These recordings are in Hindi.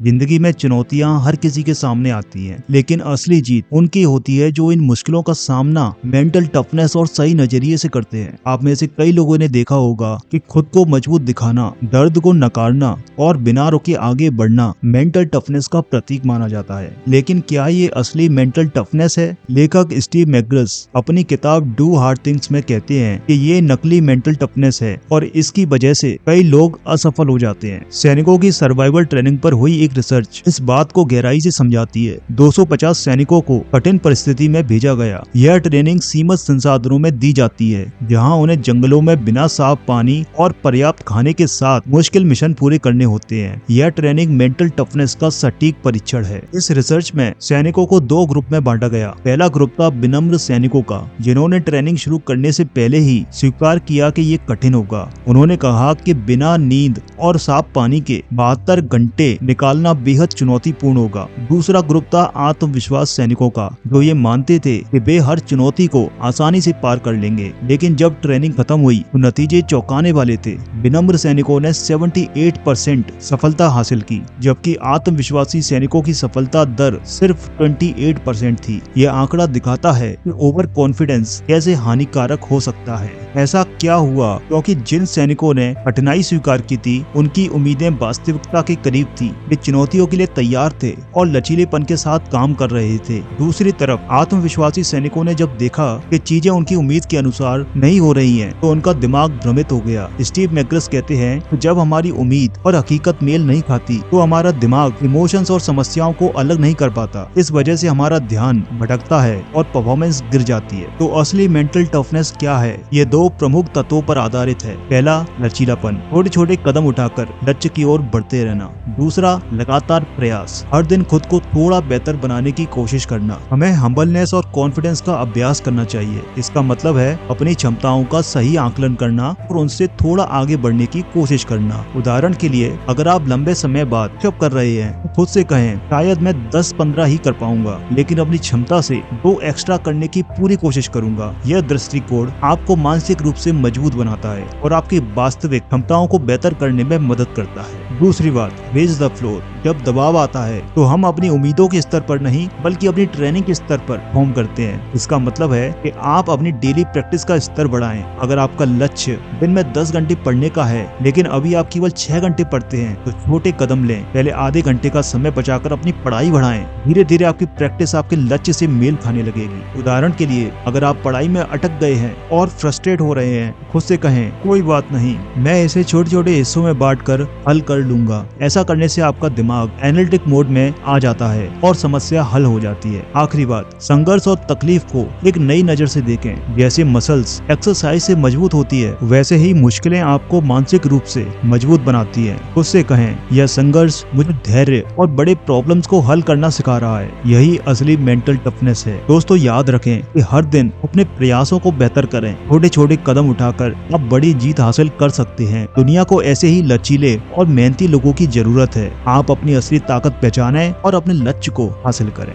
जिंदगी में चुनौतियां हर किसी के सामने आती हैं, लेकिन असली जीत उनकी होती है जो इन मुश्किलों का सामना मेंटल टफनेस और सही नजरिए से करते हैं। आप में से कई लोगों ने देखा होगा कि खुद को मजबूत दिखाना, दर्द को नकारना और बिना रुके आगे बढ़ना मेंटल टफनेस का प्रतीक माना जाता है। लेकिन क्या ये असली मेंटल टफनेस है? लेखक स्टीव मैकग्रस अपनी किताब डू हार्ड थिंग्स में कहते हैं कि ये नकली मेंटल टफनेस है और इसकी वजह से कई लोग असफल हो जाते हैं। सैनिकों की सर्वाइवल ट्रेनिंग पर हुई एक रिसर्च इस बात को गहराई से समझाती है। 250 सैनिकों को कठिन परिस्थिति में भेजा गया। यह ट्रेनिंग सीमित संसाधनों में दी जाती है, जहां उन्हें जंगलों में बिना साफ पानी और पर्याप्त खाने के साथ मुश्किल मिशन पूरे करने होते हैं। यह ट्रेनिंग मेंटल टफनेस का सटीक परीक्षण है। इस रिसर्च में सैनिकों को दो ग्रुप में बांटा गया। पहला ग्रुप था विनम्र सैनिकों का, जिन्होंने ट्रेनिंग शुरू करने से पहले ही स्वीकार किया कि ये कठिन होगा। उन्होंने कहा कि बिना नींद और साफ पानी के 72 घंटे निकालना बेहद चुनौतीपूर्ण होगा। दूसरा ग्रुप था आत्मविश्वास सैनिकों का, जो ये मानते थे कि वे हर चुनौती को आसानी से पार कर लेंगे। लेकिन जब ट्रेनिंग खत्म हुई तो नतीजे चौंकाने वाले थे। विनम्र सैनिकों ने 78% सफलता हासिल की, जबकि आत्मविश्वासी सैनिकों की सफलता दर सिर्फ 28% थी। यह आंकड़ा दिखाता है कि ओवर कॉन्फिडेंस कैसे हानिकारक हो सकता है। ऐसा क्या हुआ? क्योंकि जिन सैनिकों ने कठिनाई स्वीकार की थी, उनकी उम्मीदें वास्तविकता के करीब थी। वे चुनौतियों के लिए तैयार थे और लचीलेपन के साथ काम कर रहे थे। दूसरी तरफ आत्मविश्वासी सैनिकों ने जब देखा कि चीजें उनकी उम्मीद के अनुसार नहीं हो रही हैं, तो उनका दिमाग भ्रमित हो गया। स्टीव मैकग्रस कहते हैं कि जब हमारी उम्मीद और हकीकत मेल नहीं खाती, तो हमारा दिमाग इमोशंस और समस्याओं को अलग नहीं कर पाता। इस वजह से हमारा ध्यान भटकता है और परफॉर्मेंस गिर जाती है। तो असली मेंटल टफनेस क्या है? ये दो प्रमुख तत्वों पर आधारित है। पहला, लचीलापन, छोटे छोटे कदम उठाकर लक्ष्य की ओर बढ़ते रहना। दूसरा, लगातार प्रयास, हर दिन खुद को थोड़ा बेहतर बनाने की कोशिश करना। हमें हम्बलनेस और कॉन्फिडेंस का अभ्यास करना चाहिए। इसका मतलब है अपनी क्षमताओं का सही आकलन करना और उनसे थोड़ा आगे बढ़ने की कोशिश करना। उदाहरण के लिए, अगर आप लंबे समय बाद जब कर रहे हैं, तो खुद से कहें, शायद मैं 10-15 ही कर पाऊंगा, लेकिन अपनी क्षमता से 2 एक्स्ट्रा करने की पूरी कोशिश करूंगा। यह दृष्टिकोण आपको मानसिक रूप से मजबूत बनाता है और आपकी वास्तविक क्षमताओं को बेहतर करने में मदद करता है। दूसरी बात, रेज द फ्लोर। जब दबाव आता है तो हम अपनी उम्मीदों के स्तर पर नहीं, बल्कि अपनी ट्रेनिंग के स्तर पर परफॉर्म करते हैं। इसका मतलब है कि आप अपनी डेली प्रैक्टिस का स्तर बढ़ाएं। अगर आपका लक्ष्य दिन में 10 घंटे पढ़ने का है, लेकिन अभी आप केवल 6 घंटे पढ़ते हैं, तो छोटे कदम लें। पहले आधे घंटे का समय बचाकर अपनी पढ़ाई बढ़ाएं। धीरे धीरे आपकी प्रैक्टिस आपके लक्ष्य से मेल खाने लगेगी। उदाहरण के लिए, अगर आप पढ़ाई में अटक गए हैं और फ्रस्ट्रेट हो रहे हैं, खुद से कहें, कोई बात नहीं, मैं इसे छोटे छोटे हिस्सों में बांटकर हल कर लूंगा। ऐसा करने से आपका दिमाग एनालिटिक मोड में आ जाता है और समस्या हल हो जाती है। आखिरी बात, संघर्ष और तकलीफ को एक नई नजर से देखें। जैसे मसल्स एक्सरसाइज से मजबूत होती है, वैसे ही मुश्किलें आपको मानसिक रूप से मजबूत बनाती है। खुद से कहें, यह संघर्ष मुझे धैर्य और बड़े प्रॉब्लम्स को हल करना सिखा रहा है। यही असली मेंटल टफनेस है। दोस्तों, याद रखें कि हर दिन अपने प्रयासों को बेहतर करें। छोटे छोटे कदम उठाकर आप बड़ी जीत हासिल कर सकते हैं। दुनिया को ऐसे ही लचीले और मेहनती लोगों की जरूरत है। आप अपनी असली ताकत पहचानें और अपने लक्ष्य को हासिल करें।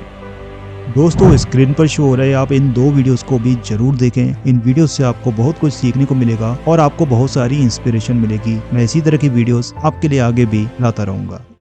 दोस्तों, स्क्रीन पर शो हो रहे आप इन 2 वीडियोस को भी जरूर देखें। इन वीडियोस से आपको बहुत कुछ सीखने को मिलेगा और आपको बहुत सारी इंस्पिरेशन मिलेगी। मैं इसी तरह की वीडियोस आपके लिए आगे भी लाता रहूंगा।